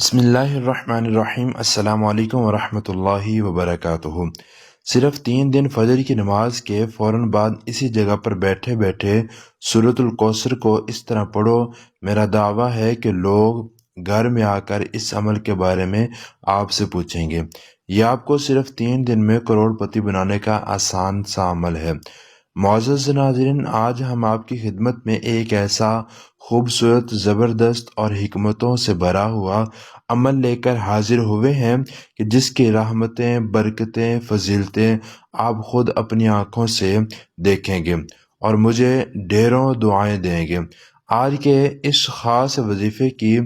بسم اللہ الرحمن الرحیم۔ السلام علیکم ورحمۃ اللہ وبرکاتہ۔ صرف 3 دن فجر کی نماز کے فوراً بعد اسی جگہ پر بیٹھے بیٹھے سورۃ الکوثر کو اس طرح پڑھو۔ میرا دعویٰ ہے کہ لوگ گھر میں آ کر اس عمل کے بارے میں آپ سے پوچھیں گے۔ یہ آپ کو صرف 3 دن میں کروڑ پتی بنانے کا آسان سا عمل ہے۔ معزز ناظرین، آج ہم آپ کی خدمت میں ایک ایسا خوبصورت، زبردست اور حکمتوں سے بھرا ہوا عمل لے کر حاضر ہوئے ہیں کہ جس کی رحمتیں، برکتیں، فضیلتیں آپ خود اپنی آنکھوں سے دیکھیں گے اور مجھے ڈھیروں دعائیں دیں گے۔ آج کے اس خاص وظیفے کی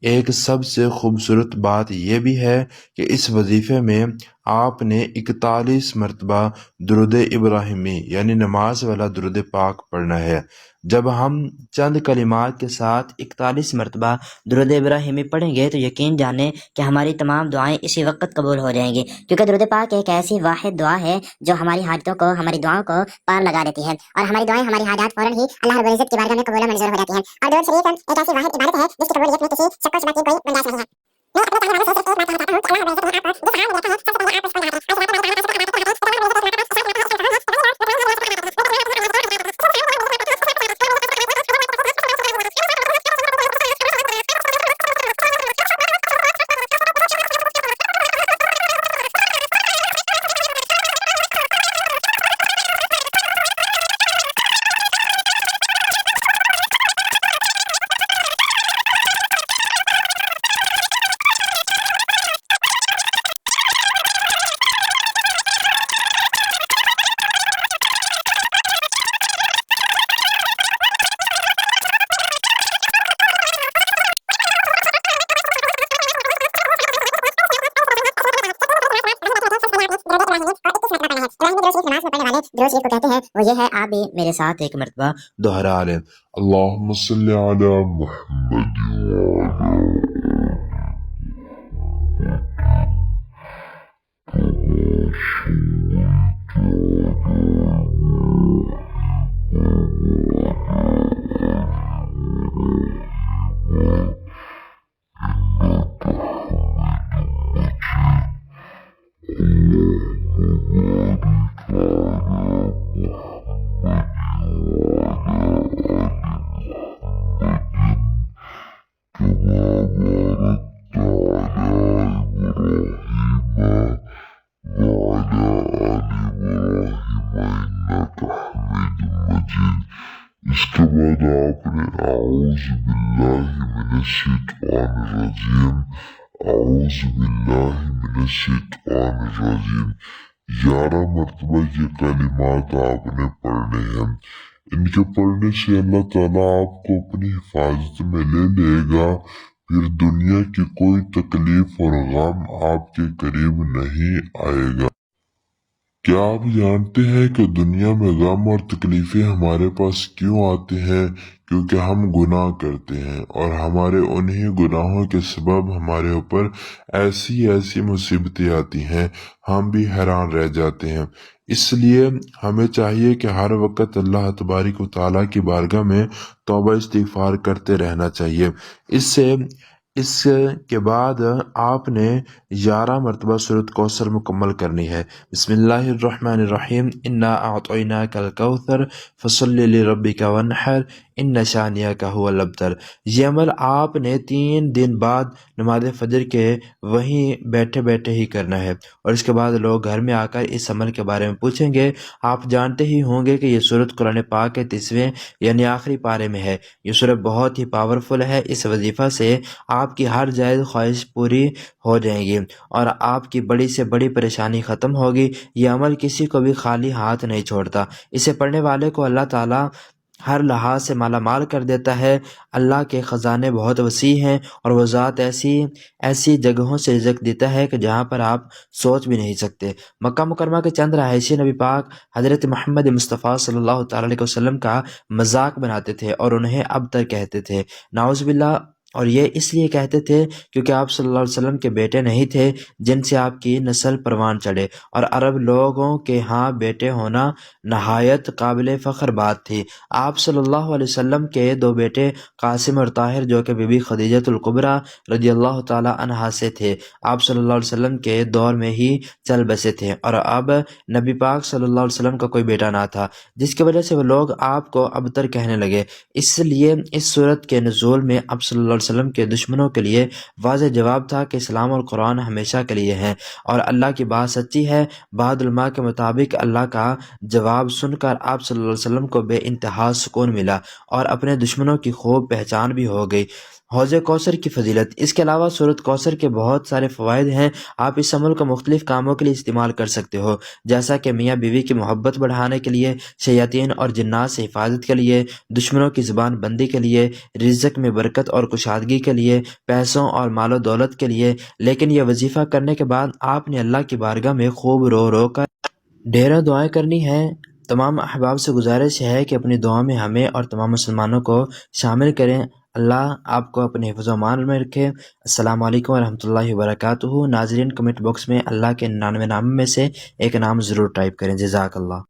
ایک سب سے خوبصورت بات یہ بھی ہے کہ اس وظیفے میں آپ نے 41 مرتبہ درود ابراہیمی یعنی نماز والا درود پاک پڑھنا ہے۔ جب ہم چند کلمات کے ساتھ 41 مرتبہ درود ابراہیمی پڑھیں گے تو یقین جانیں کہ ہماری تمام دعائیں اسی وقت قبول ہو جائیں گی، کیونکہ درود پاک ایک ایسی واحد دعا ہے جو ہماری حاجتوں کو، ہماری دعاؤں کو پار لگا دیتی ہے، اور ہماری دعائیں، ہماری حاجات فوراً ہی اللہ رب العزت کی بارگاہ میں قبول و منظور ہو جاتی ہیں۔ اور درود شریف ایک ایسی واحد عبادت ہے جس کی قبولیت میں کسی شک و شبہ کی کوئی گنجائش نہیں ہے۔ میں اپنے تعلیم والے سے صرف ایک بات کہنا چاہتا ہوں کہ اللہ رب العزت نے آپ کو جس حال میں رکھا ہے سب سے پہلے آپ اس کو درود شریف کو کہتے ہیں وہ یہ ہے، آپ بھی میرے ساتھ ایک مرتبہ دوہرا لیں۔ اللهم صل على محمد اس کے بعد آپ نے اعوذ باللہ من الشیطان الرجیم، اعوذ باللہ من الشیطان الرجیم 11 مرتبہ یہ کلمات آپ نے پڑھنے ہیں۔ ان کے پڑھنے سے اللہ تعالیٰ آپ کو اپنی حفاظت میں لے لے گا، پھر دنیا کی کوئی تکلیف اور غم آپ کے قریب نہیں آئے گا۔ کیا آپ جانتے ہیں کہ دنیا میں غم اور تکلیفیں ہمارے پاس کیوں آتے ہیں؟ کیونکہ ہم گناہ کرتے ہیں، اور ہمارے انہی گناہوں کے سبب ہمارے اوپر ایسی مصیبتیں آتی ہیں، ہم بھی حیران رہ جاتے ہیں۔ اس لیے ہمیں چاہیے کہ ہر وقت اللہ تبارک و تعالیٰ کی بارگاہ میں توبہ استغفار کرتے رہنا چاہیے۔ اس کے بعد آپ نے 11 مرتبہ سورۃ کوثر مکمل کرنی ہے۔ بسم اللہ الرحمن الرحیم، انا اعطیناک الکوثر فصل لربک وانحر ان شانئک ھو الابتر۔ یہ عمل آپ نے 3 دن بعد نماز فجر کے وہیں بیٹھے بیٹھے ہی کرنا ہے، اور اس کے بعد لوگ گھر میں آ کر اس عمل کے بارے میں پوچھیں گے۔ آپ جانتے ہی ہوں گے کہ یہ سورۃ قرآن پاک کے 30ویں یعنی آخری پارے میں ہے۔ یہ سورۃ بہت ہی پاورفل ہے۔ اس وظیفہ سے آپ کی ہر جائز خواہش پوری ہو جائیں گی اور آپ کی بڑی سے بڑی پریشانی ختم ہوگی۔ یہ عمل کسی کو بھی خالی ہاتھ نہیں چھوڑتا۔ اسے پڑھنے والے کو اللہ تعالیٰ ہر لحاظ سے مالا مال کر دیتا ہے۔ اللہ کے خزانے بہت وسیع ہیں، اور وہ ذات ایسی جگہوں سے رزق دیتا ہے کہ جہاں پر آپ سوچ بھی نہیں سکتے۔ مکہ مکرمہ کے چند رہائشی نبی پاک حضرت محمد مصطفیٰ صلی اللہ تعالیٰ علیہ وسلم کا مذاق بناتے تھے اور انہیں اب تک کہتے تھے، نعوذ باللہ اور یہ اس لیے کہتے تھے کیونکہ آپ صلی اللہ علیہ وسلم کے بیٹے نہیں تھے جن سے آپ کی نسل پروان چڑھے، اور عرب لوگوں کے ہاں بیٹے ہونا نہایت قابل فخر بات تھی۔ آپ صلی اللہ علیہ وسلم کے دو بیٹے قاسم اور طاہر جو کہ بی بی خدیجۃ الکبریٰ رضی اللہ تعالی عنہا سے تھے، آپ صلی اللہ علیہ وسلم کے دور میں ہی چل بسے تھے، اور اب نبی پاک صلی اللہ علیہ وسلم کا کوئی بیٹا نہ تھا، جس کی وجہ سے وہ لوگ آپ کو ابتر کہنے لگے۔ اس لیے اس صورت کے نزول میں آپ صلی اللہ علیہ وسلم کے دشمنوں کے لیے واضح جواب تھا کہ اسلام اور قرآن ہمیشہ کے لیے ہیں، اور اللہ کی بات سچی ہے۔ بعض علماء کے مطابق اللہ کا جواب سن کر آپ صلی اللہ علیہ وسلم کو بے انتہا سکون ملا اور اپنے دشمنوں کی خوب پہچان بھی ہو گئی۔ حوض کوثر کی فضیلت۔ اس کے علاوہ سورۃ کوثر کے بہت سارے فوائد ہیں۔ آپ اس عمل کو مختلف کاموں کے لیے استعمال کر سکتے ہو، جیسا کہ میاں بیوی کی محبت بڑھانے کے لیے، شیاطین اور جنات سے حفاظت کے لیے، دشمنوں کی زبان بندی کے لیے، رزق میں برکت اور کشادگی کے لیے، پیسوں اور مال و دولت کے لیے۔ لیکن یہ وظیفہ کرنے کے بعد آپ نے اللہ کی بارگاہ میں خوب رو رو کر ڈھیروں دعائیں کرنی ہیں۔ تمام احباب سے گزارش ہے کہ اپنی دعا میں ہمیں اور تمام مسلمانوں کو شامل کریں۔ اللہ آپ کو اپنے حفظ و امان میں رکھے۔ السلام علیکم ورحمۃ اللہ وبرکاتہ۔ ناظرین، کمنٹ باکس میں اللہ کے 99 نام میں سے ایک نام ضرور ٹائپ کریں۔ جزاک اللہ۔